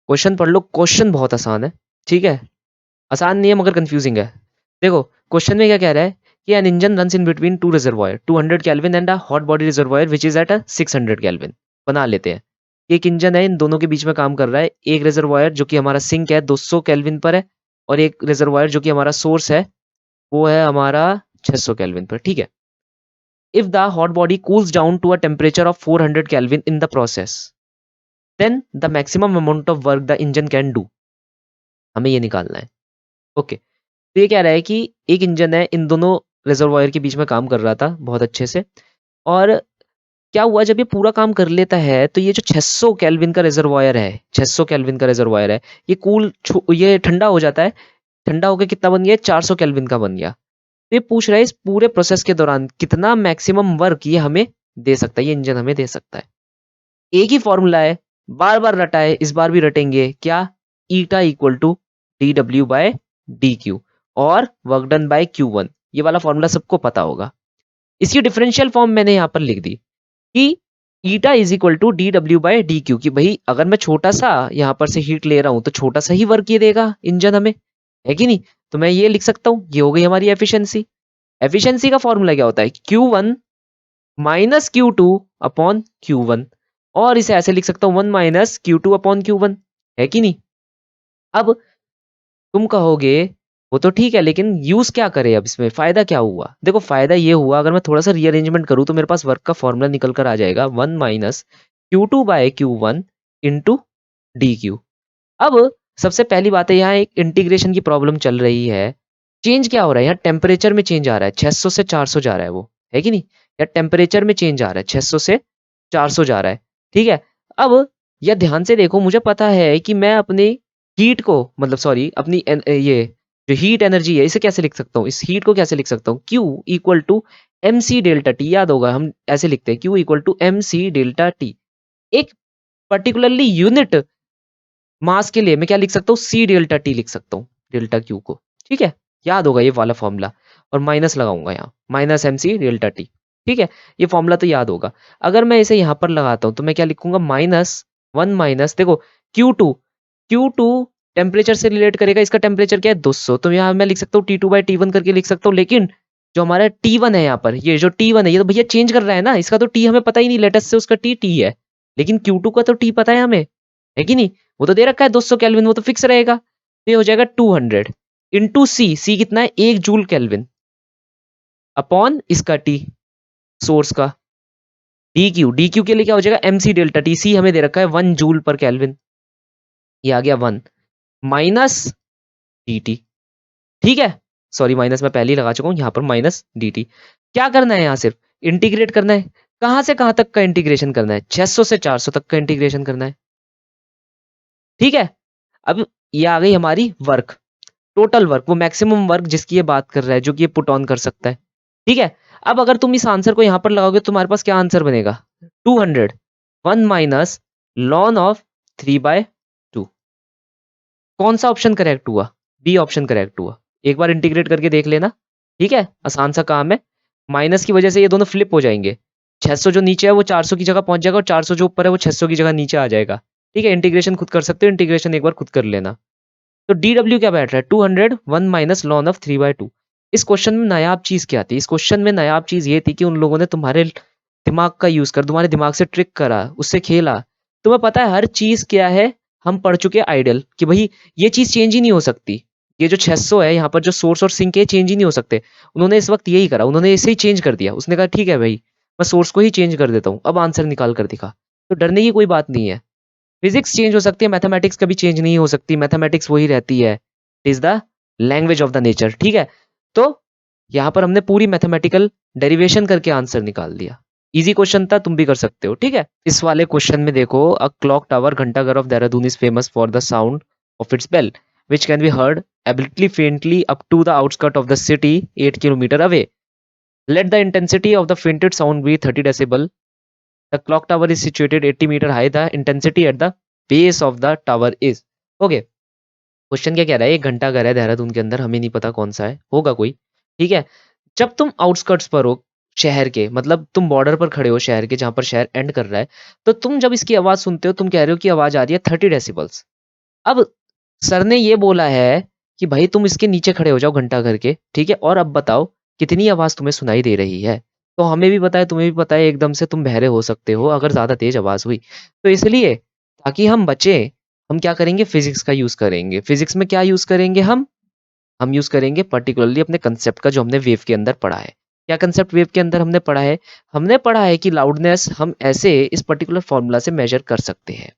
Question पढ़ लो, question बहुत आसान है, ठीक है। आसान नहीं है मगर कंफ्यूजिंग है। देखो क्वेश्चन में क्या कह रहा है कि an engine runs in between two reservoir 200 kelvin and a hot body reservoir which is at a 600 kelvin. बना लेते हैं। एक इंजन है, इन दोनों के बीच में काम कर रहा है। एक रिजर्वायर जो कि हमारा सिंक है 200 केल्विन पर है, और एक रिजर्वायर जो कि हमारा सोर्स है वो है हमारा 600 केल्विन पर, ठीक है। If the hot body cools down to a temperature of 400 kelvin in the process, then the maximum amount of work the engine can do. हमें ये निकालना है। ओके, तो ये कह रहा है कि एक इंजन है, इन दोनों रिजर्वायर के बीच में काम कर रहा था बहुत अच्छे से। और क्या हुआ, जब ये पूरा काम कर लेता है तो ये जो 600 केल्विन का रिजर्वायर है, 600 केल्विन का रिजर्वायर है, ये ये ठंडा हो जाता है। ठंडा होकर कितना बन गया, 400 केल्विन का बन गया। तो ये पूछ रहा है इस पूरे प्रोसेस के दौरान कितना मैक्सिमम वर्क ये हमें दे सकता है, ये इंजन हमें दे सकता है। एक ही फॉर्मूला है, बार बार रटा है, इस बार भी रटेंगे क्या, eta equal to D W by D Q और work done by Q one. ये वाला फॉर्मूला सबको पता होगा। इसकी डिफरेंशियल फॉर्म मैंने यहां पर लिख दी कि eta is equal to D W by D Q, कि भाई अगर मैं छोटा सा यहां पर से हीट ले रहा हूं तो छोटा सा ही वर्क ये देगा इंजन हमें, है कि नहीं। तो मैं ये लिख सकता हूं, ये हो गई हमारी एफिशिएंसी। एफिशिएंसी का फॉर्मूला क्या होता है, Q one minus Q two upon Q one, और इसे ऐसे लिख सकता हूं 1 minus Q two upon Q one, है कि नहीं। अब तुम कहोगे वो तो ठीक है, लेकिन यूज क्या करे, अब इसमें फायदा क्या हुआ। देखो फायदा ये हुआ, अगर मैं थोड़ा सा रीअरेंजमेंट करूं तो मेरे पास वर्क का फॉर्मूला निकल कर आ जाएगा 1 minus Q two by Q one into D Q. अब सबसे पहली बात है, यहाँ एक इंटीग्रेशन की प्रॉब्लम चल रही है। चेंज क्या हो रहा है, यहाँ टेम्परेचर में चेंज आ रहा है, 600 से 400 जा रहा है वो, है कि नहीं। या टेम्परेचर में चेंज आ रहा है, 600 से 400 जा रहा है, ठीक है। अब यह ध्यान से देखो, मुझे पता है कि मैं अपने हीट को, मतलब सॉरी अपनी ये जो हीट एनर्जी है इसे कैसे लिख सकता हूँ, इस हीट को कैसे लिख सकता हूँ, Q equal to M C delta T. याद होगा हम ऐसे लिखते हैं, Q equal to M C delta T. एक पर्टिकुलरली यूनिट मास के लिए मैं क्या लिख सकता हूँ, सी डेल्टा टी लिख सकता हूँ, डेल्टा क्यू को, ठीक है। याद होगा ये वाला फॉर्मूला, और माइनस लगाऊंगा यहाँ, minus M C delta T, ठीक है। ये फॉर्मूला तो याद होगा। अगर मैं इसे यहाँ पर लगाता हूँ तो मैं क्या लिखूंगा, माइनस 1 माइनस, देखो क्यू टू टेम्परेचर से रिलेट करेगा, इसका टेम्परेचर क्या है 200, तो यहाँ मैं लिख सकता हूँ T two by T one करके लिख सकता हूँ। लेकिन जो हमारा टी वन है यहाँ पर, ये जो टी वन है ये तो भैया चेंज कर रहा है ना, इसका तो टी हमें पता ही नहीं, लेटेस्ट से उसका टी टी है, लेकिन क्यू टू का तो टी पता है हमें, है कि नहीं। वो तो दे रखा है 200 केल्विन, वो तो फिक्स रहेगा। तो ये हो जाएगा 200 इंटू सी, सी कितना है 1 जूल केल्विन, अपॉन इसका टी सोर्स का, डी क्यू के लिए क्या हो जाएगा, एम सी डेल्टा टी। सी हमें दे रखा है 1 जूल पर केल्विन, ये आ गया 1 माइनस डी टी, ठीक है। सॉरी माइनस मैं पहले ही लगा चुका हूं, यहां पर माइनस डी टी। क्या करना है, यहां सिर्फ इंटीग्रेट करना है। कहां से कहां तक का इंटीग्रेशन करना है, 600 से 400 तक का इंटीग्रेशन करना है, ठीक है। अब ये आ गई हमारी वर्क, टोटल वर्क, वो मैक्सिमम वर्क जिसकी ये बात कर रहा है, जो कि ये पुट ऑन कर सकता है, ठीक है। अब अगर तुम इस आंसर को यहां पर लगाओगे तो तुम्हारे पास क्या आंसर बनेगा, 200 1 माइनस लॉन ऑफ 3/2। कौन सा ऑप्शन करेक्ट हुआ, बी ऑप्शन करेक्ट हुआ। एक बार इंटीग्रेट करके देख लेना, ठीक है, आसान सा काम है। माइनस की वजह से ये दोनों फ्लिप हो जाएंगे, 600 जो नीचे है वो 400 की जगह पहुंच जाएगा, और 400 जो ऊपर है वो 600 की जगह नीचे आ जाएगा, ठीक है। इंटीग्रेशन खुद कर सकते हो, इंटीग्रेशन एक बार खुद कर लेना। तो डी डब्ल्यू क्या बैठ रहा है, 200 1 माइनस लॉन ऑफ 3/2। इस क्वेश्चन में नायाब चीज क्या थी, इस क्वेश्चन में नायाब चीज ये थी कि उन लोगों ने तुम्हारे दिमाग का यूज कर, तुम्हारे दिमाग से ट्रिक करा, उससे खेला। तुम्हें पता है हर चीज क्या है, हम पढ़ चुके आइडियल कि भाई ये चीज चेंज ही नहीं हो सकती। ये जो 600 है यहाँ पर, जो सोर्स और सिंक है चेंज ही नहीं हो सकते। उन्होंने इस वक्त यही करा, उन्होंने इसे ही चेंज कर दिया। उसने कहा ठीक है भाई, मैं सोर्स को ही चेंज कर देता हूँ, अब आंसर निकाल कर दिखा। तो डरने की कोई बात नहीं है। फिजिक्स चेंज हो सकती है, मैथमेटिक्स कभी चेंज नहीं हो सकती, मैथमेटिक्स वही रहती है। It is the language of the nature, ठीक है। तो यहाँ पर हमने पूरी मैथमेटिकल डेरिवेशन करके आंसर निकाल दिया। इजी क्वेश्चन था, तुम भी कर सकते हो, ठीक है। इस वाले क्वेश्चन में देखो, अ क्लॉक टावर घंटाघर of Dehradun is famous for the sound of its bell which can be heard ably faintly up to the outskirt of the city 8 kilometer away. Let the intensity of the fainted sound be 30 decibel. The clock tower is situated 80 meter high. The intensity at the base of the tower is. Okay. Question क्या कह रहा है, एक घंटा घर है देहरादून के अंदर, हमें नहीं पता कौन सा है, होगा कोई, ठीक है। जब तुम आउटस्कर्ट्स पर हो शहर के, मतलब तुम बॉर्डर पर खड़े हो शहर के, जहां पर शहर एंड कर रहा है, तो तुम जब इसकी आवाज सुनते हो, तुम कह रहे हो कि आवाज आ रही है 30 डेसिबल्स। अब सर ने ये बोला है कि भाई तुम इसके नीचे खड़े हो जाओ घंटा घर के, ठीक है, और अब बताओ कितनी आवाज तुम्हें सुनाई दे रही है। तो हमें भी पता है, तुम्हें भी पता है, एकदम से तुम बहरे हो सकते हो अगर ज्यादा तेज आवाज हुई। तो इसलिए ताकि हम बचे, हम क्या करेंगे, फिजिक्स का यूज करेंगे। फिजिक्स में क्या यूज करेंगे हम यूज करेंगे पर्टिकुलरली अपने कंसेप्ट का जो हमने वेव के अंदर पढ़ा है। क्या कंसेप्ट वेव के अंदर हमने पढ़ा है? हमने पढ़ा है कि लाउडनेस हम ऐसे इस पर्टिकुलर फॉर्मूला से मेजर कर सकते हैं,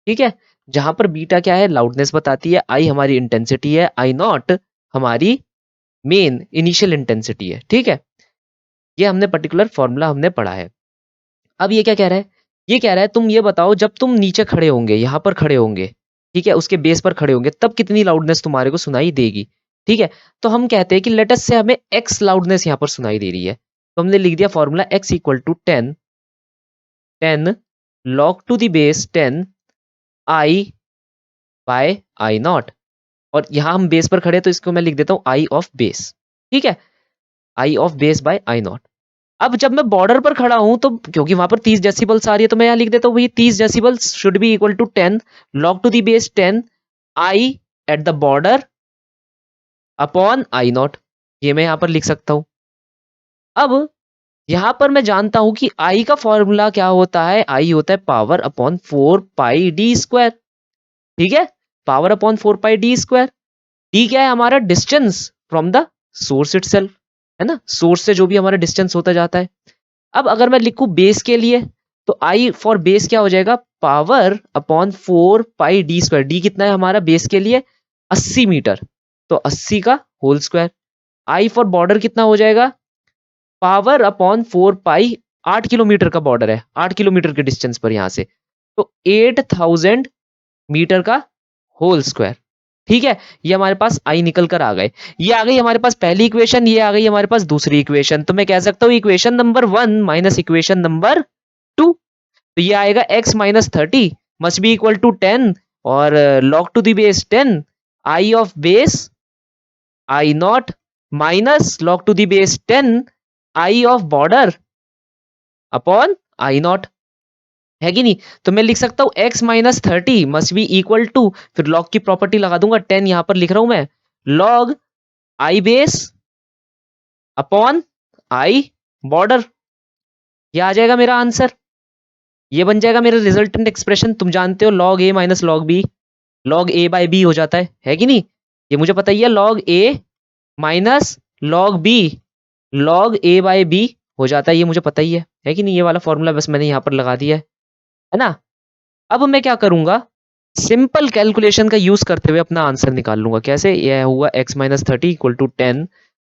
ठीक है, जहां पर बीटा क्या है, लाउडनेस बताती है, आई हमारी इंटेंसिटी है, आई नॉट हमारी मेन इनिशियल इंटेंसिटी है, ठीक है। ये हमने पर्टिकुलर फॉर्मूला हमने पढ़ा है। अब ये क्या कह रहा है, ये कह रहा है तुम ये बताओ जब तुम नीचे खड़े होंगे, यहां पर खड़े होंगे, ठीक है, उसके बेस पर खड़े होंगे, तब कितनी लाउडनेस तुम्हारे को सुनाई देगी, ठीक है। तो हम कहते हैं कि लेटस से हमें एक्स लाउडनेस यहां पर सुनाई दे रही है, तो हमने लिख दिया formula X equal to 10 log to the base 10 I by I naught. और यहां हम बेस पर खड़े हैं, तो इसको मैं लिख देता हूं आई ऑफ बेस, ठीक है, I of base by I naught. अब जब मैं बॉर्डर पर खड़ा हूं, तो क्योंकि वहां पर 30 डेसिबल्स आ रही है, तो मैं यहां लिख देता हूं भाई 30 decibels should be equal to 10 log to the base 10 I at the border upon I naught. ये मैं यहां पर लिख सकता हूं। अब यहां पर मैं जानता हूं कि आई का फॉर्मूला क्या होता है, आई होता है पावर अपॉन 4 पाई d स्क्वायर, ठीक है, पावर अपॉन 4 पाई d स्क्वायर। डी क्या है हमारा, distance from the source itself, है ना, सोर्स से जो भी हमारा डिस्टेंस होता जाता है। अब अगर मैं लिखूं बेस के लिए, तो आई फॉर बेस क्या हो जाएगा, पावर अपॉन 4 पाई d स्क्वायर। डी कितना है हमारा बेस के लिए, 80 मीटर, तो 80 का whole square. I for border कितना हो जाएगा, पावर अपॉन 4 पाई, 8 किलोमीटर का बॉर्डर है, 8 किलोमीटर के डिस्टेंस पर यहां से, तो 8000 मीटर का होल स्क्वायर, ठीक है। ये हमारे पास आई निकल कर आ गए। ये आ गई हमारे पास पहली इक्वेशन, ये आ गई हमारे पास दूसरी इक्वेशन। तो मैं कह सकता हूं equation number 1 minus equation number 2, तो ये आएगा x minus 30 must be equal to 10 और log to the base 10 I of base I naught minus log to the base 10 I of border upon I naught, है कि नहीं। तो मैं लिख सकता हूं x minus 30 must be equal to, फिर log की प्रॉपर्टी लगा दूंगा, 10 यहां पर लिख रहा हूं मैं, log I base upon I border. ये आ जाएगा मेरा आंसर, ये बन जाएगा मेरा रिजल्टेंट एक्सप्रेशन। तुम जानते हो log a minus log b, log a by b हो जाता है कि नहीं, ये मुझे पता ही है, log a minus log b, log a by b हो जाता है, ये मुझे पता ही है कि नहीं। ये वाला फॉर्मूला बस मैंने यहाँ पर लगा दिया है ना। अब मैं क्या करूंगा, सिंपल कैलकुलेशन का यूज करते हुए अपना आंसर निकाल लूंगा। कैसे, यह हुआ x minus 30 equal to 10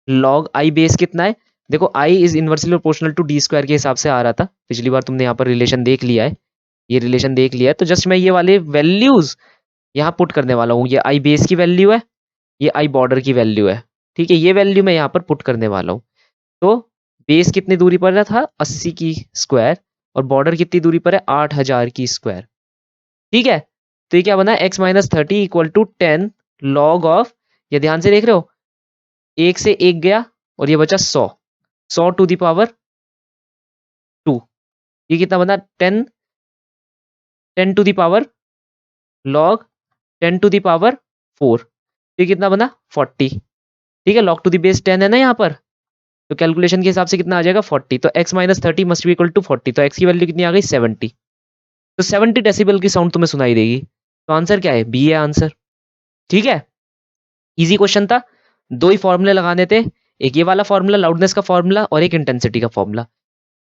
log I base कितना है, देखो I is inversely proportional to D square के हिसाब से आ रहा था, पिछली बार तुमने यहाँ पर रिलेशन देख लिया है, ये रिलेशन देख लिया है। तो जस्ट मैं ये वाले वैल्यूज यहाँ पुट करने वाला हूँ, ये आई बेस की वैल्यू है, ये आई बॉर्डर की वैल्यू है, ठीक है, ये वैल्यू मैं यहाँ पर पुट करने वाला हूँ। तो बेस कितनी दूरी पर था, 80 की स्क्वायर, और बॉर्डर कितनी दूरी पर है, 8000 की स्क्वायर, ठीक है। तो ये क्या बना, x minus 30 equal to 10 log of, ये ध्यान से देख रहे हो, एक से एक गया और ये बचा 100, 100 टू द पावर 2, ये कितना बना, 10, 10 to the power log 10 to the power 4, ये कितना बना 40, ठीक है, लॉग टू द बेस 10 है ना यहाँ पर, तो कैलकुलेशन के हिसाब से कितना आ जाएगा 40, तो x minus 30 must be equal to 40, तो x की वैल्यू कितनी आ गई 70, तो 70 डेसिबल की साउंड तुम्हें सुनाई देगी। तो आंसर क्या है, बी है आंसर, ठीक है। इजी क्वेश्चन था, दो ही फॉर्मूले लगाने थे, एक ये वाला फॉर्मूला लाउडनेस का फॉर्मूला और एक इंटेंसिटी का फॉर्मूला।